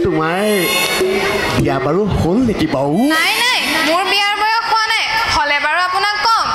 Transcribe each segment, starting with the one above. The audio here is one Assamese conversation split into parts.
তোমাৰ বিয়া বাৰু হ'ল নেকি বাৰু? নাই নাই, মোৰ বিয়াৰ বয়স হোৱা নাই। হ'লে বাৰু আপোনাক কম।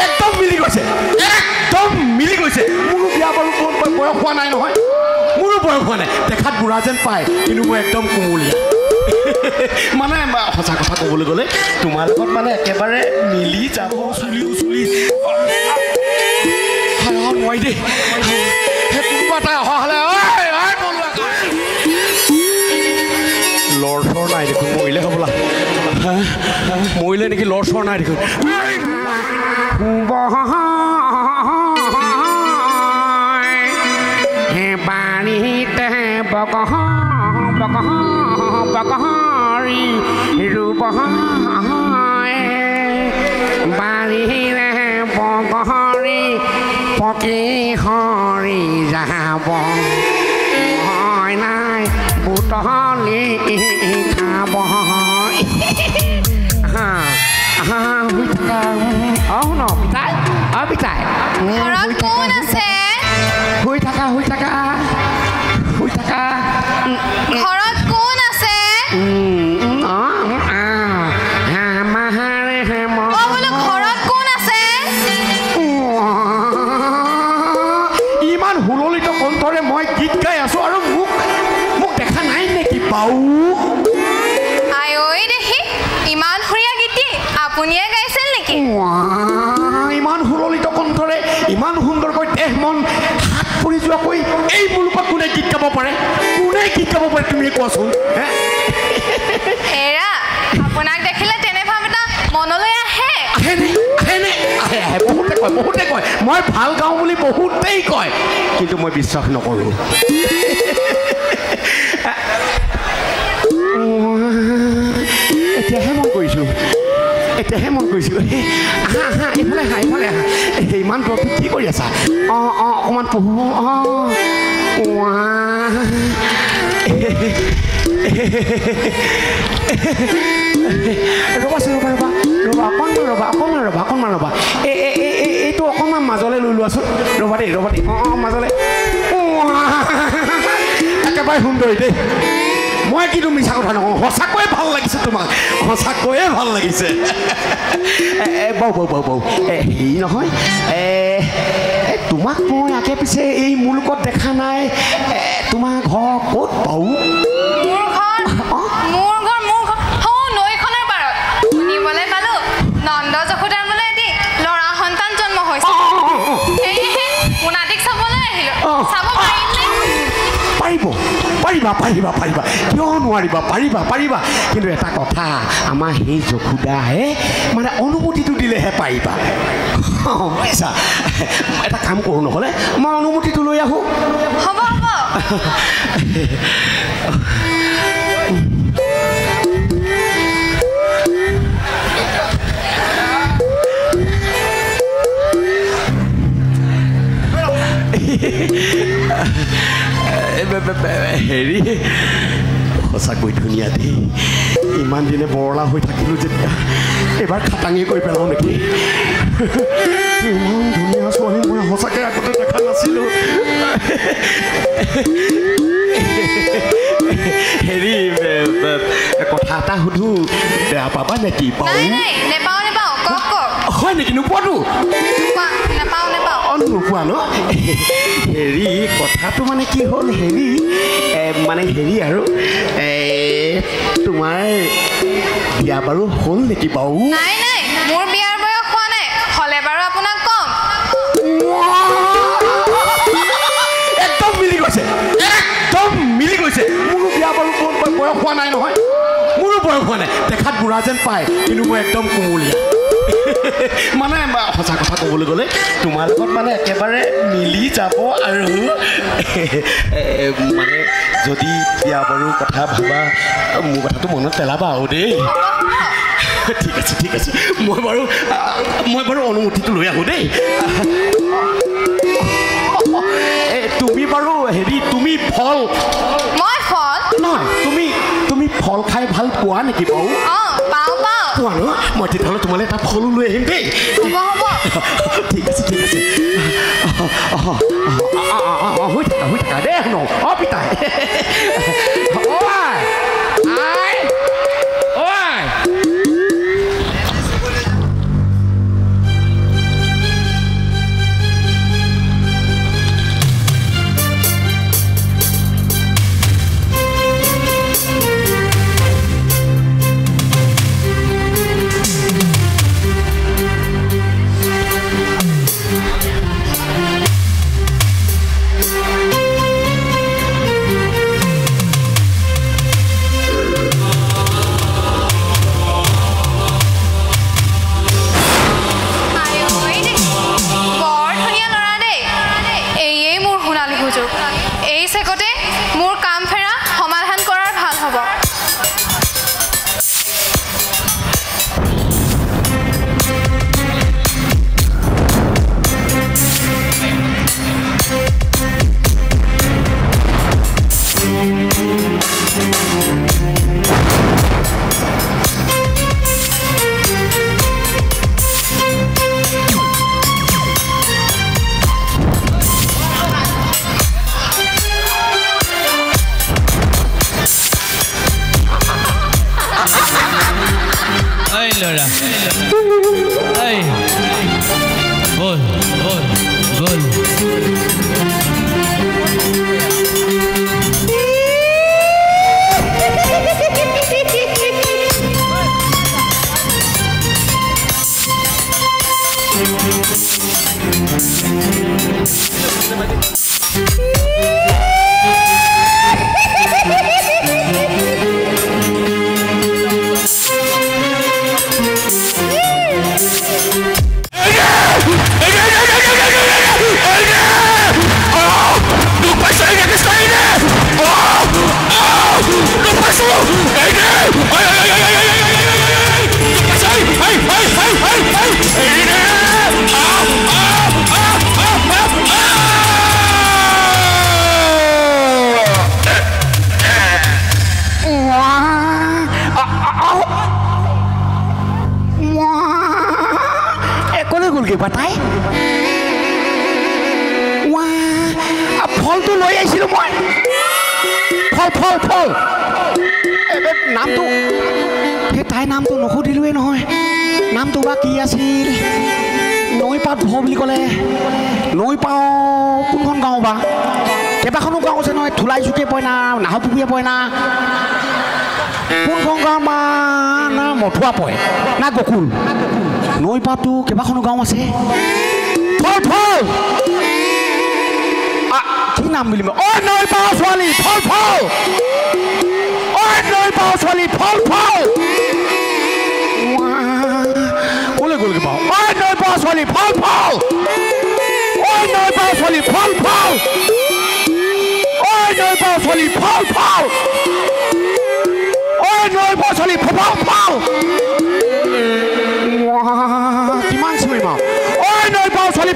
একদম মিলি গৈছে, একদম মিলি গৈছে। মোৰো বিয়া বাৰু বয়স হোৱা নাই নহয়, মোৰো বয়স হোৱা নাই। দেখাত বুঢ়া যেন পায়, কিন্তু মই একদম কোমলীয়া। মানে সঁচা কথা ক'বলৈ গ'লে তোমাৰ লগত মানে একেবাৰে মিলি যাব। চুলি নোৱাৰি দেই, কোনোবা এটা অহা হ'লে লৰ চৰ নাই দেখোন। মৰিলে হ'বলা, মৰিলে নেকি? লৰ চৰ নাই দেখোন। বাৰীতে বকহৰি বাৰীৰে বকহৰি পকি হৰি যাব নাই বুটলি খাব। ঘৰত কোন আছে? শুই থাকা ঘৰত কোন আছে? বোলো ঘৰত কোন আছে? ইমান হুললিত কণ্ঠৰে মই গীত গাই আছো আৰু মোক দেখা নাই নেকি বাউ? আই দেখি ইমান সুৰীয়া গীতি আপুনিয়ে গাইছিল নেকি? ইমান হুললিত কণ্ঠৰে ইমান সুন্দৰকৈ দেহ মন হাত পৰি যোৱাকৈ এই মুলুকত কোনে গীত গাব পাৰে? তুমি কোৱাচোন। হেৰা, আপোনাক দেখিলে তেনে ভাৱ এটা মনলৈ আহে। বহুতে কয় মই ভাল গাওঁ বুলি, বহুতেই কয়, কিন্তু মই বিশ্বাস নকৰোঁ। এতিয়াহে মন কৰিছোঁ। আহা এইফালে আহা। ইমান দূৰত কি কৰি আছা? অকণমান পঢ়ো। অকণমান ৰ'বা। এইটো অকণমান মাজলৈ লৈ লোৱাচোন। ৰ'বা দেই। মাজলৈ। একেবাৰে সুন্দৰী দেই। মই কিন্তু মিছা কথা নকওঁ, সঁচাকৈয়ে ভাল লাগিছে তোমাক, সঁচাকৈয়ে ভাল লাগিছে। বৌ হেৰি নহয়, তোমাক মই আগে পিছে এই মুলুকত দেখা নাই। তোমাৰ ঘৰ ক'ত বাৰু? মোৰ ঘৰ নৈখনৰ পাৰত। শুনিবলৈ পালো নন্দ যশোদাৰ বোলে এটি ল'ৰা সন্তান জন্ম হৈছে। সেয়েহে পোনাদিক চাবলৈ আহিলো। চাব পাৰিমনে? পাৰিবা। কিয় নোৱাৰিবা? পাৰিবা। কিন্তু এটা কথা, আমাৰ সেই যশোদাহে মানে অনুমতিটো দিলেহে পাৰিবা। বুজিছা? এটা কাম কৰোঁ, নহ'লে মই অনুমতিটো লৈ আহোঁ। হ'ব। হেৰি, সঁচাকৈ ধুনীয়া দেই। ইমান দিনে বৰলা হৈ থাকিলোঁ যেতিয়া এইবাৰ খাটাঙি কৰি পেলাওঁ নেকি? ইমান ধুনীয়া ছোৱালী মই সঁচাকৈ আগতে দেখা নাছিলোঁ। হেৰি, কথা এটা সুধো, বেয়া পাবা নেকি? নেপাওঁ। কওক। হয় নেকি? নোপোৱাতো? নেপাওঁ। নোপোৱা ন? হেৰি, কথাটো মানে কি হ'ল, মানে আৰু তোমাৰ বিয়া বাৰু হ'ল নেকি বাৰু? নাই মোৰ বিয়াৰ বয়স হোৱা নাই। হ'লে বাৰু আপোনাক কম। একদম মিলি গৈছে। মোৰো বিয়া বাৰু বয়স হোৱা নাই নহয়, মোৰো বয়স হোৱা নাই। দেখাত বুঢ়া যেন পায়, কিন্তু মই একদম কোমলীয়া। মানে সঁচা কথা ক'বলৈ গ'লে তোমাৰ লগত মানে একেবাৰে মিলি যাব। আৰু মানে যদি বিয়া বাৰু কথা ভাবা, মোৰ কথাটো মনত পেলাবা আৰু দেই। ঠিক আছে। মই বাৰু অনুমতিটো লৈ আহোঁ দেই। তুমি বাৰু তুমি ফল নহয়, তুমি ফল খাই ভাল পোৱা নেকি বাৰু? পোৱা ন? মই তেতিয়াহ'লে তোমালৈ এটা ফলো লৈ আহিম দেই। হ'ব। ঠিক আছে। হৈ থাকা দেই শুনো পিতাই বাতাই ফলটো লৈ আহিছিলোঁ মই ফল নামটো সেই তাইৰ নামটো নুসুধিলোৱে নহয় নামটো বা কি আছিল নৈ পাত ভ বুলি ক'লে নৈ পাওঁ কোনখন গাঁও বা কেইবাখনো গাঁও আছে নহয় থোলাই চুকে পৰে না নাহপুখুৰীয়ে পৰে না কোনখন গাঁও মা না মথুৱা পৰে না গকুল নৈ পাতটো কেইবাখনো গাঁও আছে ফল কি নাম বুলি নৈ পাওঁ ছোৱালী ফল নৈ পাওঁ ছোৱালী ফল ক'লৈ গ'লগৈ বাৰু নৈ পাওঁ ছোৱালী ফল নৈ পাওঁ ছোৱালী ফল নৈ পাওঁ ছোৱালী ফল নৈ পাওঁ ছোৱালী কিমান চিঞৰিম আৰু নৈ পাওঁ ছোৱালী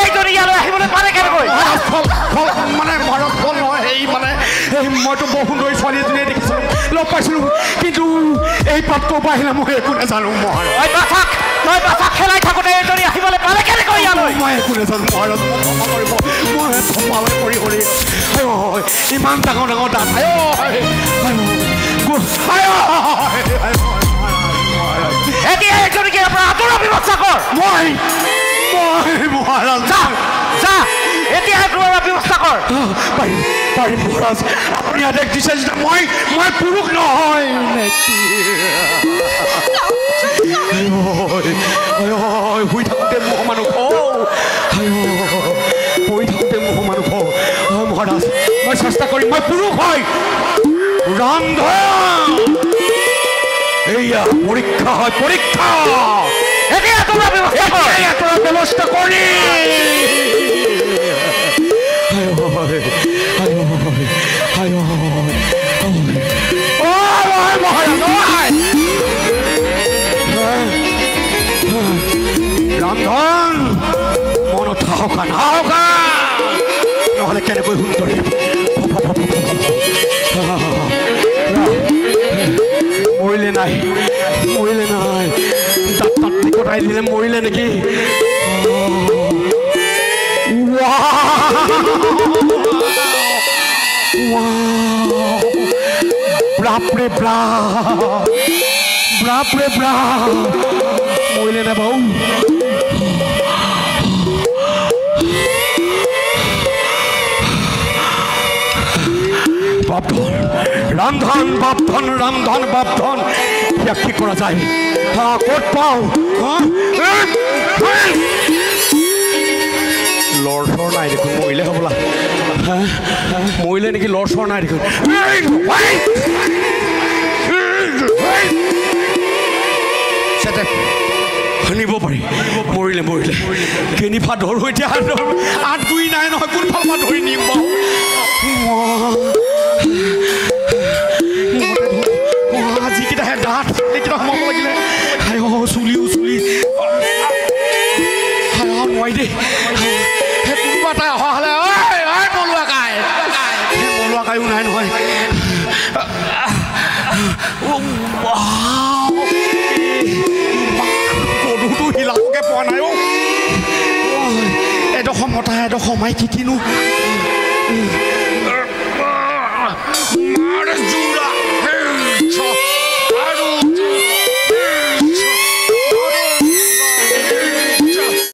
এইজনী ইয়ালৈ আহিবলৈ পাৰে কেনেকৈ মানে ঘৰত ফল নহয় সেই মইতো বহু সুন্দৰী ছোৱালী এজনীয়ে দেখিছিলোঁ লগ পাইছিলোঁ কিন্তু এই পাত্ৰৰ পৰা আহিলে মই একো নাজানো মহাৰাজ তই বাছাক খেলাই থাকোঁতে এইজনী আহিবলৈ পাৰে কেনেকৈ ইয়ালৈ মই একো নাজানো মহাৰাজ মই থপাৱে কৰি কৰি ইমান ডাঙৰ ডাঙৰ দাঁত এতিয়া এইজনীকে আপোনাৰ আঁতৰৰ ব্যৱস্থা কৰ মই মহাৰাজ যা এতিয়াহে তোমাৰ ব্যৱস্থা কৰ পাৰিম মহাৰাজ আপুনি আদেশ দিছে যেতিয়া মই পুৰুষ নহয় শুই থাকোঁতে মোহ মানুহ শুই থাকোঁতে মোহ মানুহ মহাৰাজ মই চেষ্টা কৰিম মই পুৰুষ হয় ৰান্ধন এইয়া পৰীক্ষা হয় পৰীক্ষা এতিয়া তোমাৰ ব্যৱস্থা কৰি ৰান্ধন মনত সাহকা নহ'লে কেনেকৈ সুন্দৰী মৰিলে নাই দাঁত কটাই দিলে মৰিলে নেকি বাপৰে মৰিলে নে বাৰু ৰান্ধন বাপধন ইয়াক কি কৰা যায় ক'ত পাওঁ লৰচৰ নাই দেখোন মৰিলে হ'বলা মৰিলে নেকি লৰচৰ নাই দেখোন নিব পাৰি মৰিলে কেনিফা ধৰ হৈ এতিয়া 8-2 নাই নহয় কোনফালৰ পৰা ধৰি নিম বাৰু যিকেইটাহে দাঁত এইকেইটা সোমাব লাগিলে চুলি নোৱাৰি দেই কোনোবা এটা অহা হ'লে মলুৱা কাইও নাই নহয় গধুটো হিলাবকে পোৱা নাই এডোখৰ মতা এডোখৰ মাইকী কিনো